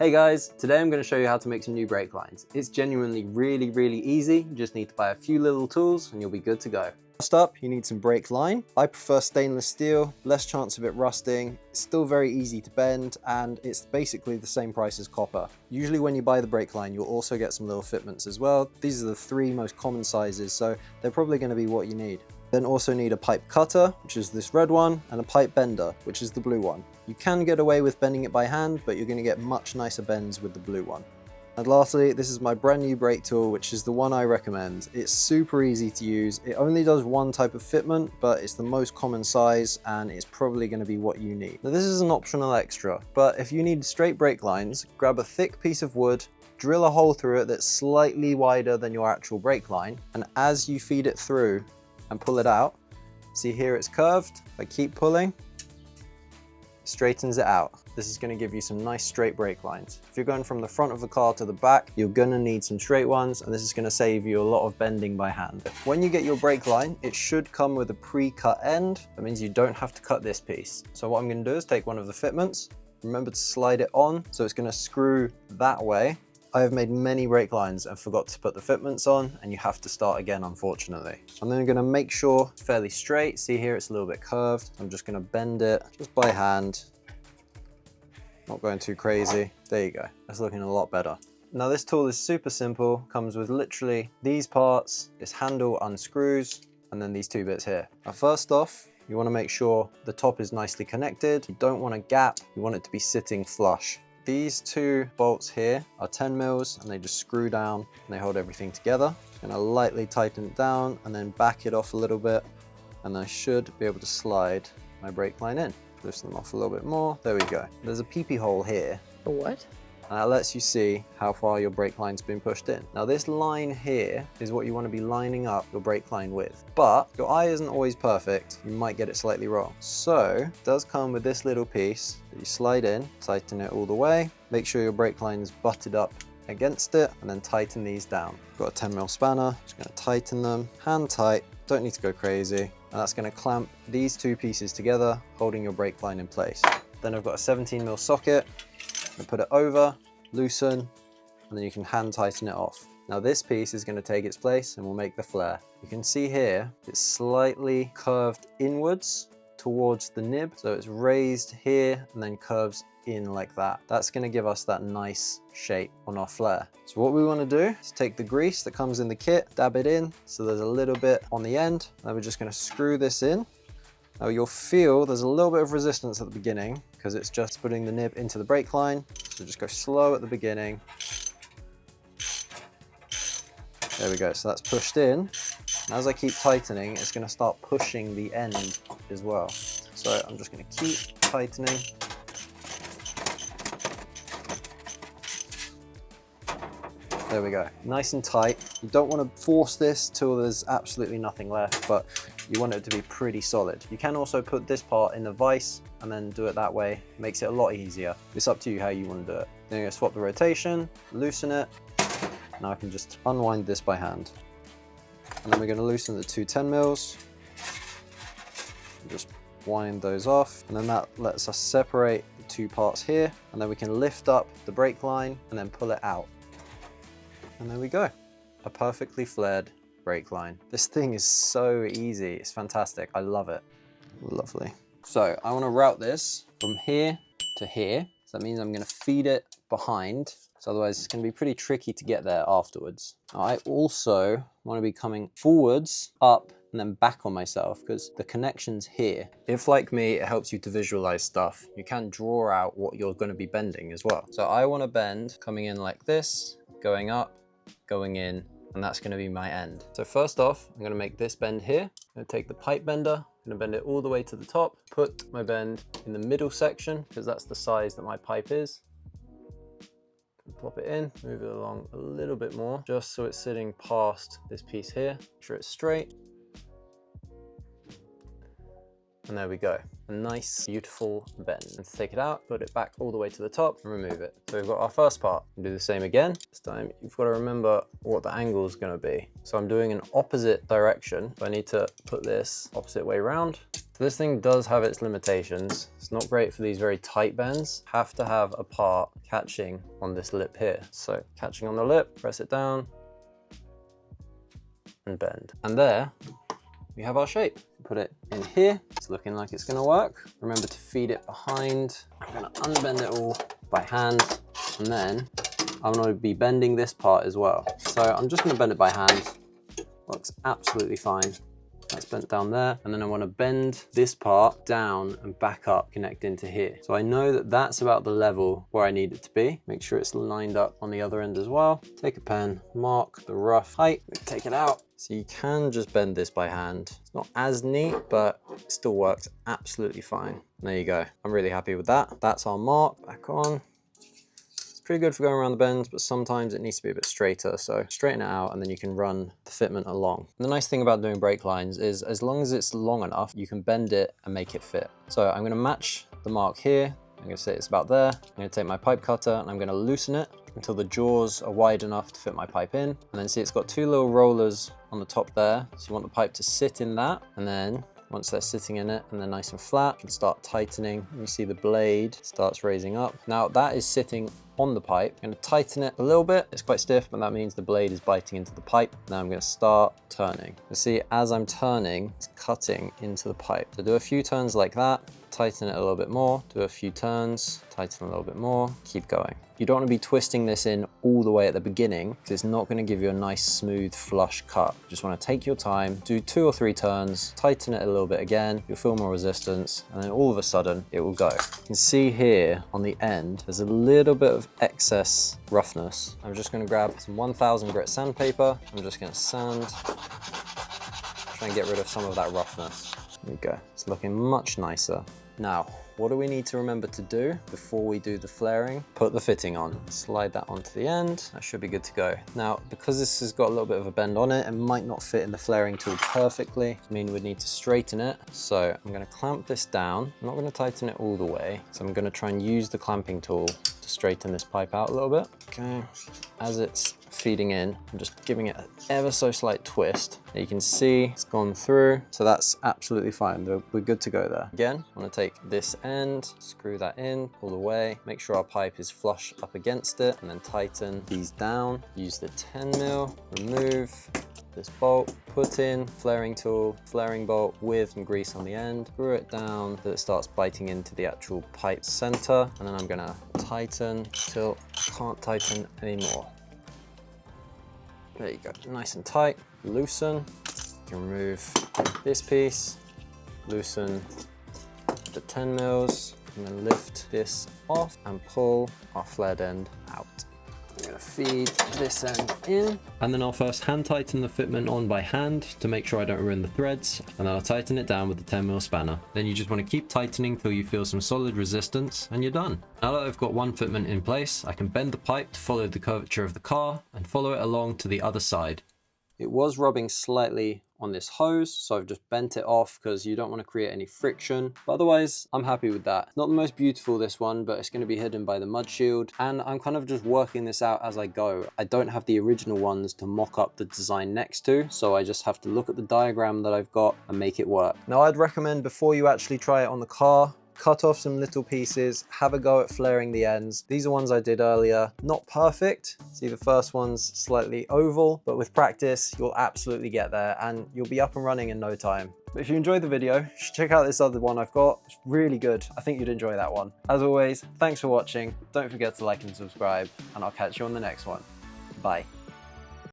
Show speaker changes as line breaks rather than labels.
Hey guys, today I'm going to show you how to make some new brake lines. It's genuinely really easy. You just need to buy a few little tools and you'll be good to go. First up, you need some brake line. I prefer stainless steel, less chance of it rusting. It's still very easy to bend and it's basically the same price as copper. Usually when you buy the brake line, you'll also get some little fitments as well. These are the three most common sizes, so they're probably going to be what you need. Then also need a pipe cutter, which is this red one, and a pipe bender, which is the blue one. You can get away with bending it by hand, but you're going to get much nicer bends with the blue one. And lastly, this is my brand new brake tool, which is the one I recommend. It's super easy to use. It only does one type of fitment, but it's the most common size and it's probably going to be what you need. Now this is an optional extra, but if you need straight brake lines, grab a thick piece of wood, drill a hole through it that's slightly wider than your actual brake line, and as you feed it through and pull it out, see here it's curved. If I keep pulling, it straightens it out. This is going to give you some nice straight brake lines. If you're going from the front of the car to the back, you're going to need some straight ones, and this is going to save you a lot of bending by hand. When you get your brake line, it should come with a pre-cut end. That means you don't have to cut this piece. So what I'm going to do is take one of the fitments, remember to slide it on, so it's going to screw that way. I have made many brake lines and forgot to put the fitments on, and you have to start again, unfortunately. I'm then going to make sure it's fairly straight. See here, it's a little bit curved. I'm just going to bend it just by hand. Not going too crazy. There you go. That's looking a lot better. Now this tool is super simple. Comes with literally these parts. This handle unscrews, and then these two bits here. Now first off, you want to make sure the top is nicely connected. You don't want a gap. You want it to be sitting flush. These two bolts here are 10 mils and they just screw down and they hold everything together. I'm going to lightly tighten it down and then back it off a little bit, and I should be able to slide my brake line in. Loosen them off a little bit more. There we go. There's a peepee hole here.
A what?
And that lets you see how far your brake line's been pushed in. Now this line here is what you want to be lining up your brake line with. But your eye isn't always perfect. You might get it slightly wrong. So it does come with this little piece that you slide in, tighten it all the way. Make sure your brake line is butted up against it, and then tighten these down. Got a 10 mil spanner, just going to tighten them, hand tight, don't need to go crazy. And that's going to clamp these two pieces together, holding your brake line in place. Then I've got a 17 mil socket. And put it over, loosen, and then you can hand tighten it off. Now this piece is going to take its place and will make the flare. You can see here it's slightly curved inwards towards the nib, so it's raised here and then curves in like that. That's going to give us that nice shape on our flare. So what we want to do is take the grease that comes in the kit, dab it in so there's a little bit on the end, and then we're just going to screw this in. Now you'll feel there's a little bit of resistance at the beginning because it's just putting the nib into the brake line. So just go slow at the beginning. There we go, so that's pushed in. And as I keep tightening, it's going to start pushing the end as well. So I'm just going to keep tightening. There we go, nice and tight. You don't want to force this till there's absolutely nothing left, but you want it to be pretty solid. You can also put this part in the vise and then do it that way. It makes it a lot easier. It's up to you how you want to do it. Then you're going to swap the rotation, loosen it. Now I can just unwind this by hand. And then we're going to loosen the two 10 mils. Just wind those off. And then that lets us separate the two parts here. And then we can lift up the brake line and then pull it out. And there we go. A perfectly flared brake line. This thing is so easy. It's fantastic. I love it. Lovely. So I want to route this from here to here. So that means I'm going to feed it behind. So otherwise it's going to be pretty tricky to get there afterwards. Now I also want to be coming forwards, up, and then back on myself because the connection's here. If like me, it helps you to visualize stuff, you can draw out what you're going to be bending as well. So I want to bend coming in like this, going up, going in, and that's going to be my end. So first off, I'm going to make this bend here. I'm going to take the pipe bender, I'm going to bend it all the way to the top, put my bend in the middle section because that's the size that my pipe is. Plop it in, move it along a little bit more, just so it's sitting past this piece here. Make sure it's straight. And there we go. A nice, beautiful bend. And to take it out, put it back all the way to the top and remove it. So we've got our first part. We'll do the same again. This time, you've got to remember what the angle is going to be. So I'm doing an opposite direction. So I need to put this opposite way around. So this thing does have its limitations. It's not great for these very tight bends. Have to have a part catching on this lip here. So catching on the lip, press it down and bend. And there we have our shape. Put it in here. It's looking like it's gonna work. Remember to feed it behind. I'm gonna unbend it all by hand, and then I'm gonna be bending this part as well. So I'm just gonna bend it by hand. Works absolutely fine. That's bent down there. And then I wanna bend this part down and back up, connect into here. So I know that that's about the level where I need it to be. Make sure it's lined up on the other end as well. Take a pen, mark the rough height, take it out. So you can just bend this by hand. It's not as neat, but it still works absolutely fine. There you go. I'm really happy with that. That's our mark, back on. Pretty good for going around the bends, but sometimes it needs to be a bit straighter. So straighten it out and then you can run the fitment along. And the nice thing about doing brake lines is as long as it's long enough, you can bend it and make it fit. So I'm gonna match the mark here. I'm gonna say it's about there. I'm gonna take my pipe cutter and I'm gonna loosen it until the jaws are wide enough to fit my pipe in. And then see it's got two little rollers on the top there. So you want the pipe to sit in that. And then once they're sitting in it and they're nice and flat, you can start tightening. You see the blade starts raising up. Now that is sitting on the pipe. I'm gonna tighten it a little bit. It's quite stiff, but that means the blade is biting into the pipe. Now I'm gonna start turning. You see, as I'm turning, it's cutting into the pipe. So do a few turns like that, tighten it a little bit more, do a few turns, tighten a little bit more, keep going. You don't want to be twisting this in all the way at the beginning because it's not going to give you a nice smooth flush cut. You just want to take your time, do 2 or 3 turns, tighten it a little bit again, you'll feel more resistance, and then all of a sudden it will go. You can see here on the end there's a little bit of excess roughness. I'm just going to grab some 1000 grit sandpaper. I'm just going to sand, try and get rid of some of that roughness. There we go. It's looking much nicer. Now, what do we need to remember to do before we do the flaring? Put the fitting on. Slide that onto the end. That should be good to go. Now, because this has got a little bit of a bend on it, it might not fit in the flaring tool perfectly. I mean, we'd need to straighten it. So I'm gonna clamp this down. I'm not gonna tighten it all the way. So I'm gonna try and use the clamping tool to straighten this pipe out a little bit. Okay, as it's feeding in, I'm just giving it an ever so slight twist. You can see it's gone through, so that's absolutely fine. We're good to go there. Again, I'm gonna take this end, screw that in all the way, make sure our pipe is flush up against it, and then tighten these down. Use the 10 mil, remove this bolt, put in flaring tool, flaring bolt with some grease on the end, screw it down till it starts biting into the actual pipe center, and then I'm gonna tighten till I can't tighten anymore. There you go, nice and tight. Loosen, you can remove this piece, loosen the 10 mils, and then lift this off and pull our flared end out. I'm gonna feed this end in. And then I'll first hand tighten the fitment on by hand to make sure I don't ruin the threads. And then I'll tighten it down with the 10 mil spanner. Then you just wanna keep tightening till you feel some solid resistance and you're done. Now that I've got one fitment in place, I can bend the pipe to follow the curvature of the car and follow it along to the other side. It was rubbing slightly on this hose, so I've just bent it off because you don't want to create any friction. But otherwise, I'm happy with that. Not the most beautiful, this one, but it's going to be hidden by the mud shield. And I'm kind of just working this out as I go. I don't have the original ones to mock up the design next to, so I just have to look at the diagram that I've got and make it work. Now, I'd recommend before you actually try it on the car, cut off some little pieces, have a go at flaring the ends. These are ones I did earlier. Not perfect. See, the first one's slightly oval, but with practice, you'll absolutely get there and you'll be up and running in no time. But if you enjoyed the video, you should check out this other one I've got. It's really good. I think you'd enjoy that one. As always, thanks for watching. Don't forget to like and subscribe, and I'll catch you on the next one. Bye.